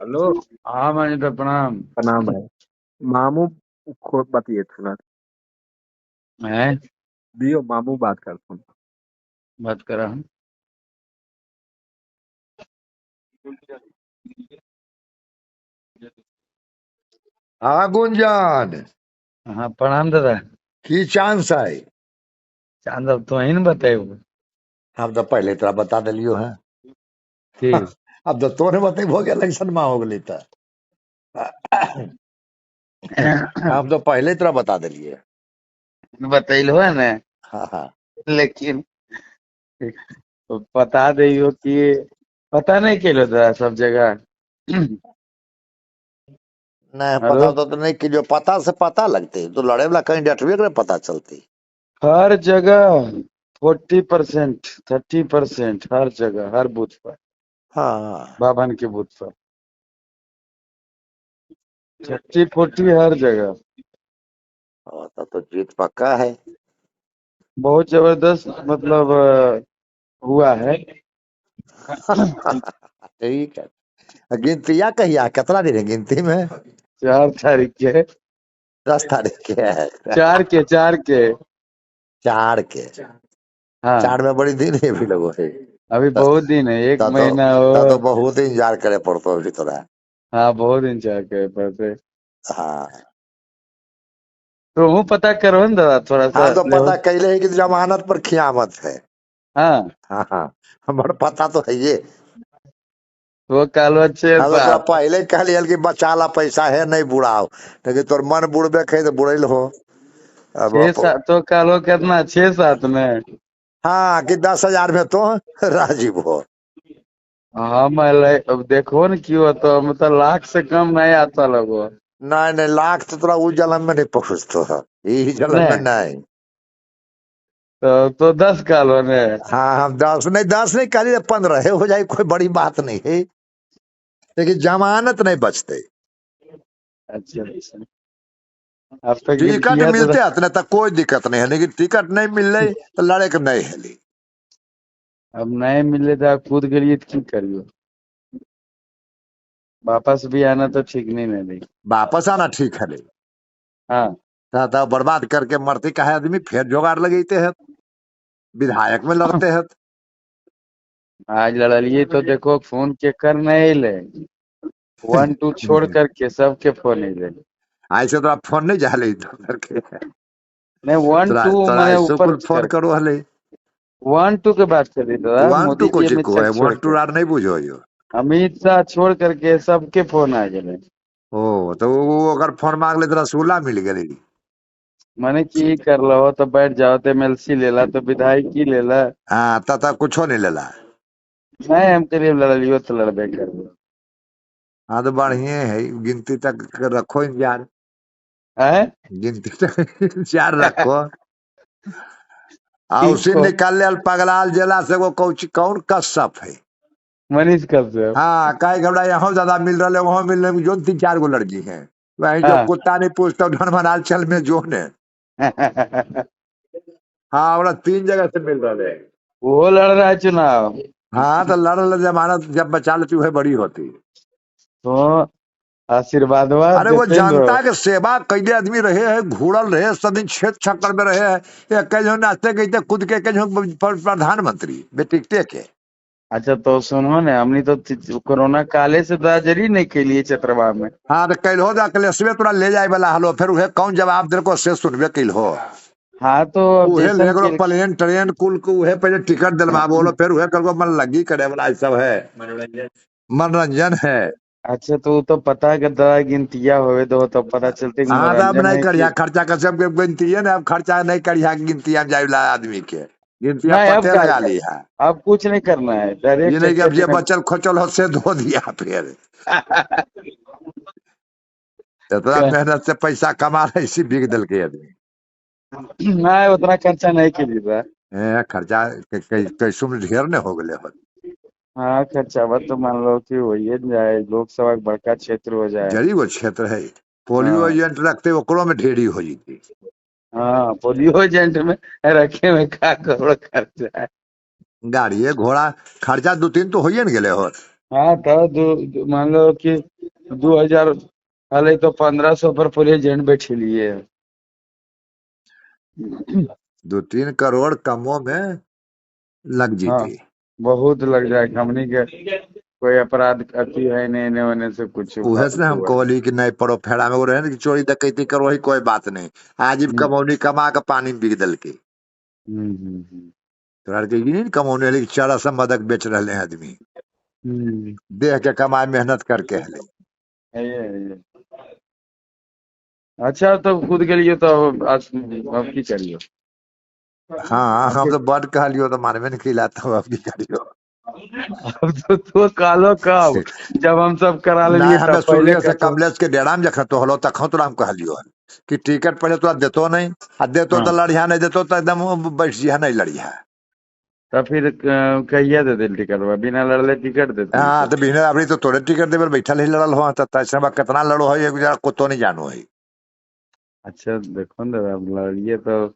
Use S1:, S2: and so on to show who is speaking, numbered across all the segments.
S1: Hello. हाँ महेंद्र प्रणाम।
S2: प्रणाम भाई। मामू को बतिए थोड़ा
S1: है
S2: दियो, मामू बात करता हूँ।
S1: बात कर रहा हूँ।
S3: हाँ गुंजन,
S1: हाँ प्रणाम दादा।
S3: की चांस है?
S1: चांद अब तो ही न बताए।
S3: हम तो पहले तोरा बता दिलियो है।
S1: की
S3: अब तो तोरे बते हो गया, इलेक्शन में हो गई तो हम तो पहले तोरा बता दिलिए।
S1: बतैलो है ना।
S3: हाँ हाँ।
S1: लेकिन बता दियो कि पता नहीं केलो दादा सब जगह।
S3: नहीं
S1: हेलो।
S3: पता तो नहीं कि जो पता से पता लगते तो लड़े वाला कैंडिडेट भी अगर पता चलती।
S1: हर जगह 40%, 30% हर जगह हर बूथ पर,
S3: हाँ
S1: बाभन के बूथ पर 30-40 हर जगह।
S3: तो जीत पक्का है।
S1: बहुत जबरदस्त मतलब हुआ है।
S3: ठीक है। गिनतिया कहिया कितना दिन है गिनती में?
S1: 4 तारीख के।
S3: 10 तारीख के है।
S1: 4 के
S3: चार के।
S1: हाँ।
S3: चार में बड़ी दिन है भी लोगों है।
S1: अभी
S3: त-
S1: बहुत दिन है, एक
S3: त तो,
S1: महीना हो।
S3: तो बहुत इंतजार करे पड़तो अभी तोरा।
S1: हाँ बहुत इंतजार करे पड़ते।
S3: हाँ
S1: तो हूँ पता करो न दादा थोड़ा सा
S3: हाँ, तो
S1: ले हो।
S3: पता कैले है कि जमानत पर खियामत है।
S1: हाँ
S3: हाँ हाँ, हमारा पता तो है ये।
S1: वो कालो 6
S3: हाँ तो तोरा
S1: सात
S3: पहले कहलिए कि बचा ला, पैसा है नहीं बुढ़ाओ, लेकिन तोर मन बुढ़बे खे तो बुढ़ेल हो। अब
S1: 6-7 तो कालो कितना 6-7 में।
S3: हाँ कि 10,000 में तो राजीव हो।
S1: हाँ अब देखो न क्यों तो मतलब लाख से कम नहीं आता लगो।
S3: नहीं नहीं, लाख तो तोरा उस जन्म में नहीं पहुंचतो है, यही जन्म में
S1: नहीं
S3: नहीं।
S1: तो 10 कालो ने।
S3: हाँ हम 10 नहीं, 10 नहीं, कह 15 हो जाए, कोई बड़ी बात नहीं है, लेकिन जमानत नहीं बचते।
S1: अच्छा अच्छा। अब तक
S3: टिकट
S1: गिनतिया दादा।
S3: मिलते हत नहीं तो कोई दिक्कत नहीं है, लेकिन टिकट नहीं मिल रही तो लड़े के नहीं है।
S1: अब नहीं मिले तो आप खुद गलिए तो की करियो। वापस भी आना तो ठीक नहीं नहीं।
S3: वापस आना ठीक है नहीं।
S1: हाँ
S3: तो बर्बाद करके मरती का है आदमी, फिर जोगाड़ लगेते हैं, विधायक में लड़ते हैं।
S1: आज लड़लिए तो देखो फोन के कर नहीं ले। 1-2 छोड़ करके सबके फोन ही ले।
S3: ऐसे तो आप फोन नहीं जाले इधर करके।
S1: नहीं वन
S3: तोरा
S1: टू
S3: तोरा
S1: मैंने
S3: ऐसो
S1: ऊपर
S3: कुल फोन
S1: कर
S3: करो हले।
S1: 1-2 के बात कर रही दादा,
S3: 1 2
S1: मोदी
S3: को
S1: जी अमित
S3: चिको
S1: शाह
S3: है,
S1: को छोड़
S3: 1 2
S1: के।
S3: आर नहीं बुझो यो।
S1: अमित शाह छोड़ करके सबके फोन आ गए।
S3: ओ तो वो अगर फोन मांग ले तो रसगुल्ला मिल गई।
S1: मैंने की कर लो तो बैठ जाओ तो एमएलसी ले ला तो विधायकी ले ला।
S3: हाँ तब कुछ नहीं लेला।
S1: नहीं हम करीब लड़लियो तो लड़बे कर।
S3: हाँ तो बढ़िया है, गिनती तक रखो इंतजार।
S1: है
S3: गिनती तक इंतजार रखो। आ उसी
S1: किसको?
S3: निकाल ले पगलाल जिला से वो कौन कश्यप है।
S1: मनीष कश्यप।
S3: हाँ कई घबरा, यहाँ ज्यादा मिल रहा है वहां मिल रहे जो 3 4 गो लड़की है। वही जो
S1: हाँ
S3: कुत्ता नहीं पूछता ढन मनाल चल में जोन है। हाँ बोला 3 जगह से मिल रहा है।
S1: वो लड़ रहा है चुनाव।
S3: हाँ तो लड़ जमानत जब बचा लेती है बड़ी होती।
S1: तो आशीर्वादवा
S3: अरे वो
S1: देते न रहो।
S3: जनता के सेवा कैले आदमी रहे है, घूरल रहे सदिन छेद छक्कर में रहे है। ये कई जो नाचते गईते खुद के कई जो प्रधानमंत्री बेटिकते के।
S1: अच्छा तो सुनो ने हमनी तो कोरोना काले से दाजरी नहीं के लिए चतरवा में।
S3: हाँ तो कैल हो जा कलेसवे तोरा ले जाए वाला हलो, फिर उहे कौन जवाब दे को से सुनबे कैल हो।
S1: हाँ तो अब
S3: उहे
S1: जैसन
S3: लेगरो
S1: के।
S3: प्लेन ट्रेन कुल को उहे पहले टिकट दिलवा बोलो, फिर उहे कर मन लगी करे वाला ये सब है, मनोरंजन है।
S1: अच्छा तो पता है कि दादा गिनतिया होवे तो पता चलते कि
S3: हाँ तो अब
S1: मनोरंजन
S3: नहीं
S1: है
S3: करिया
S1: कि।
S3: खर्चा कर सब गिनती है ना, अब खर्चा नहीं करिया गिनती हम जाए आदमी के गिनती
S1: नहीं अब
S3: पते
S1: क्या
S3: लगा
S1: कर।
S3: ली है।
S1: अब कुछ नहीं करना है,
S3: ये
S1: डायरेक्ट
S3: नहीं कि अब
S1: टिकट
S3: जे
S1: में।
S3: बचल खोचल हो से धो दिया फिर। इतना मेहनत से पैसा कमा रहे इसी बिक दिल के आदमी।
S1: नहीं उतना खर्चा नहीं के लिए।
S3: खर्चा कैसुम ढेर ने हो गए हो।
S1: हाँ खर्चावा तो मान लो कि वही जाए, लोकसभा का बड़का क्षेत्र हो जाए।
S3: जरी वो क्षेत्र है, पोलियो
S1: हाँ
S3: एजेंट रखते ओकरो में ढेरी हो जीती।
S1: हाँ पोलियो एजेंट में रखे में का करोड़ खर्चा है।
S3: गाड़िए घोड़ा खर्चा 2 3 तो हो ही न गए हो।
S1: हाँ तो मान लो कि 2000 हाले तो 1500 पर पुलिस एजेंट बैठी लिए।
S3: 2-3 करोड़ कमों में लग
S1: हाँ
S3: जीती।
S1: बहुत लग जाए हमनी के कोई अपराध अति है नहीं, इन्हें होने से कुछ
S3: उहे से हम
S1: फालतू है।
S3: कहली कि नहीं पड़ो फेरा में, वो रहे ना कि चोरी डकैती करो ही कोई बात नहीं। आज ही कमौनी कमा के पानी में बिक दल के। तोरा के नहीं कमौने वाली चारा सब मदक बेच रहे हैं आदमी, देह के कमाए मेहनत करके हले।
S1: है। अच्छा तो कूद गेलियो तो आज अब की करियो।
S3: हाँ हम तो बड़ कहलियो तो मानवे नहीं खिलाता हूँ, अब की करियो।
S1: अब तो कालो कब जब हम सब करा
S3: नहीं
S1: लेलिए
S3: हमें
S1: तब पहले
S3: शुरुए से
S1: कहतो।
S3: कमलेश के डेरा में जखा तो हलो तक तोरा हम कहलियो कि टिकट पहले तोरा देतो नहीं, आ देतो तो
S1: हाँ
S3: लड़िया, नहीं देतो तो एकदम बैठ जिया नहीं लड़िया।
S1: तो फिर कहिया दे दिल टिकट बिना लड़ले टिकट देती
S3: हाँ
S1: तो।
S3: तो बिना अभी तो तोरे टिकट देवे बैठल ही लड़ल हो, तो तैसे कितना लड़ो है एक जरा को तो नहीं जानो है।
S1: अच्छा देखो न अब लड़िए तो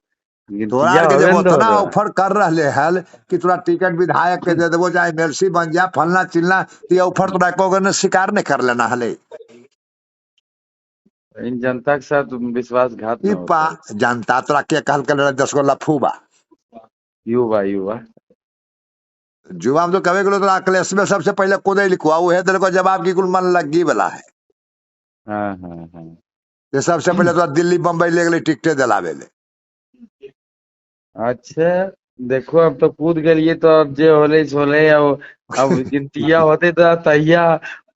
S3: तोरा
S1: गिनतिया
S3: के
S1: होवे
S3: जब
S1: न दो
S3: उतना
S1: रे।
S3: ऑफर कर रहे हल कि तोरा टिकट विधायक के दे देवो, चाहे एमएलसी बन जा फलना चिलना, तो ये ऑफर तोरा को ने स्वीकार नहीं कर लेना हले।
S1: इन जनता के साथ विश्वासघात न होता है।
S3: जनता तोरा के कहल कर 10 गो लफूबा
S1: युवा युवा।
S3: जुआ में तो कहे गेलो, तो अखिलेश में सबसे पहले कूदे लिखुआ उहे दिल को जवाब की कुल मन लगी वाला है।
S1: हाँ हाँ हाँ।
S3: ये सबसे पहले तो दिल्ली बम्बई ले गए टिकटे दिलावे ले।
S1: अच्छा देखो अब तो कूद गलिए तो अब जे होले सो होले अब गिनतिया होते तो तहिया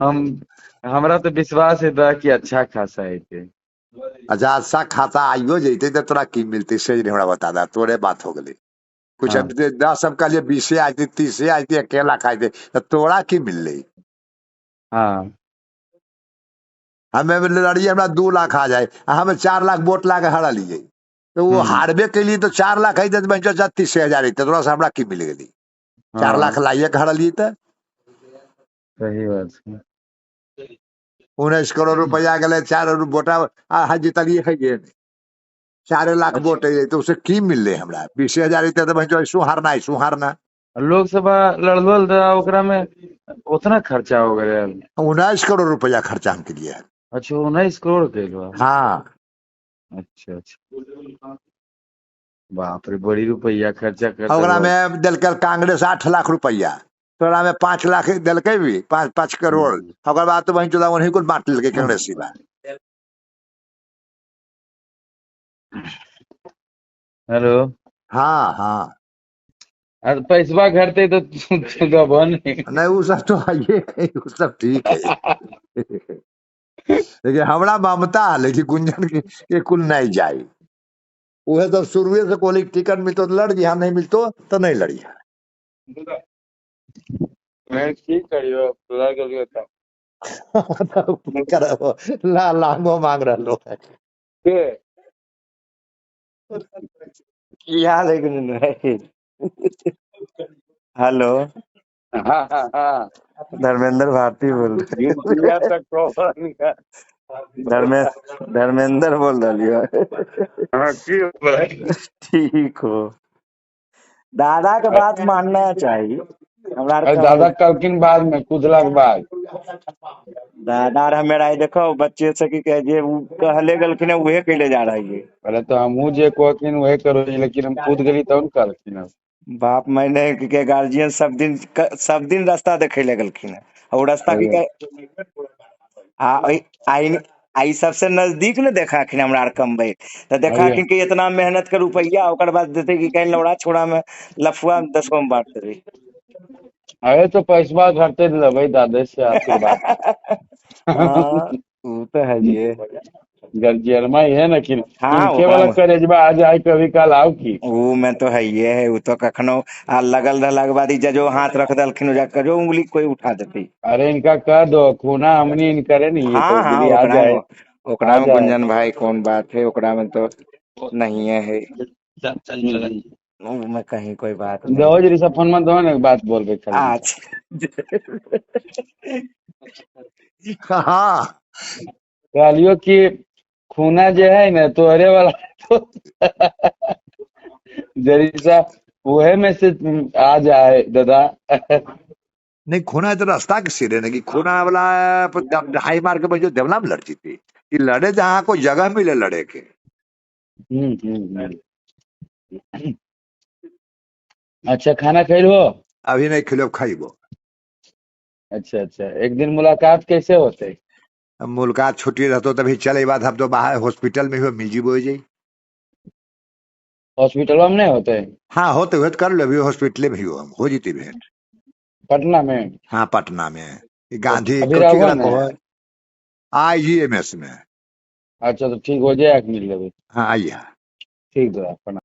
S1: हम हमरा तो विश्वास है था कि अच्छा खासा है के।
S3: अच्छा अच्छा खाता आइयो जैते तो तोरा की मिलती से नहीं हमरा बता दा, तोरे बात हो गई। कुछ
S1: हाँ
S3: अब 10 सब का लिए 20 आई थी 30 आई थी अकेला खाई थे, तो तोरा की मिल रही।
S1: हाँ
S3: हमें लड़िए हमरा 2 लाख आ जाए, हमें 4 लाख वोट ला के हरा लिए, तो वो हारबे के लिए तो 4 लाख आई थे, तो 30,000 आई थे, तोरा से हमरा की मिल गई। 4 लाख
S1: हाँ
S3: लाइए के हरा लिए तो
S1: सही बात है।
S3: 19 करोड़ रुपया गए, 4 वोटा जीतलिए है ये 4 लाख वोट है, तो उसे की मिल रहे हमरा 20,000 आई थे, तो ऐसू हारना ऐसू हारना।
S1: लोकसभा लड़ल रहा ओकरा में उतना खर्चा हो गया।
S3: 19 करोड़ रुपया खर्चा हम किए है।
S1: अच्छा 19 करोड़ के बा।
S3: हाँ
S1: अच्छा अच्छा बाप रे बड़ी रुपया खर्चा करते
S3: ओकरा
S1: रहो।
S3: में दिल कांग्रेस 8 लाख रुपया, तोरा में 5 लाख दिल भी 5 5 करोड़, ओकर बाद तो वही चुदा वही कुछ बांट लिखे कांग्रेस बा।
S1: हेलो।
S3: हाँ हाँ
S1: अरे पैसवा घटते तो गबो नहीं।
S3: नहीं वो सब तो आइए वो सब ठीक है, लेकिन हमरा ममता है लेकिन गुंजन के कुल नहीं जाए। वह तो शुरुए से कोली टिकट मिलतो तो लड़ दिया, नहीं मिलतो तो नहीं लड़िया।
S1: मैं ठीक करियो पूरा करियो था।
S3: करबो ला लांगो मांग रहो है।
S1: के
S4: की हाल है गुंजन भाई? हेलो,
S1: हाँ हाँ हाँ
S4: धर्मेंद्र भारती बोल रहे।
S1: गिनतिया तक कौन का।
S4: धर्मेंद्र बोल रही हो।
S1: हाँ की बोले।
S4: ठीक हो, दादा के बात मानना चाहिए। हमरा आर
S1: अरे
S4: का
S1: दादा कलकिन बाद में कुदला के बाद।
S4: दादा आर हमें राय देखो बच्चे से की कहे जे उ कहले गलखिन उहे कैले जा रही है।
S1: पहले तो हमहू जे कहथिन वही करो, लेकिन हम कूद गली तब न कहलखिन अब।
S4: बाप मैंने के गार्जियन सब दिन रास्ता देखे लगलखिन है, और रास्ता की आई आई सबसे नजदीक न देखा खिन हमरा आर कमबै, तो देखा
S1: अरे
S4: कि इतना मेहनत के रुपया ओकर बाद देते कि कहीं लौड़ा छोड़ा में लफुआ 10 गो में बांट देबे।
S1: अरे तो पैसवा घरते लगे दादे से आशीर्वाद।
S4: हाँ वो तो है ये।
S1: गर्जियरमा ही है ना कि
S4: हाँ
S1: इनके
S4: ओकरा
S1: वाला
S4: में
S1: करेजबा आ जाए कभी कल आओ की।
S4: वो में तो है ये है, वो तो कखनो आ लगल रहला के बाद जो हाथ रख दलखिन जा करो उंगली कोई उठा देती।
S1: अरे इनका कह दो खूना हमनी इन करे नहीं तो
S4: हाँ हाँ
S1: गिरी आ जाए। आ
S4: ओकरा में
S1: जाए
S4: गुंजन भाई कौन बात है, ओकरा में तो नहीं है। वो में कहीं कोई बात नहीं
S1: दो
S4: है।
S1: जरी सब फोन में दो ना बात बोल के खाली।
S3: हाँ
S1: कहलियो कि खूना जो है ना तोहरे वाला तो जरी सा वहे में से आ जाए दादा।
S3: नहीं खूना तो रास्ता के सिरे नहीं कि खूना वाला हाई मार के जो देवला में लड़ जीती कि लड़े जहाँ कोई जगह मिले लड़े के।
S1: अच्छा खाना खैल हो?
S3: अभी नहीं खिलो खाइबो।
S1: अच्छा अच्छा, एक दिन मुलाकात कैसे होते?
S3: मुलाकात छुट्टी रहतो तभी चले बात हम तो बाहर हॉस्पिटल में हो मिल जीबो जाई।
S1: हॉस्पिटल में नहीं होते?
S3: हाँ होते हुए कर लो, अभी हॉस्पिटल में ही हो हम हो जीती भेंट।
S1: पटना में?
S3: हाँ पटना में
S1: तो
S3: गांधी
S1: अभी
S3: कोची
S1: रहबो
S3: करा
S1: ने?
S3: को IGMS में।
S1: अच्छा तो ठीक हो जाए, मिल लेबै।
S3: हाँ आइए।
S1: ठीक बा, प्रणाम।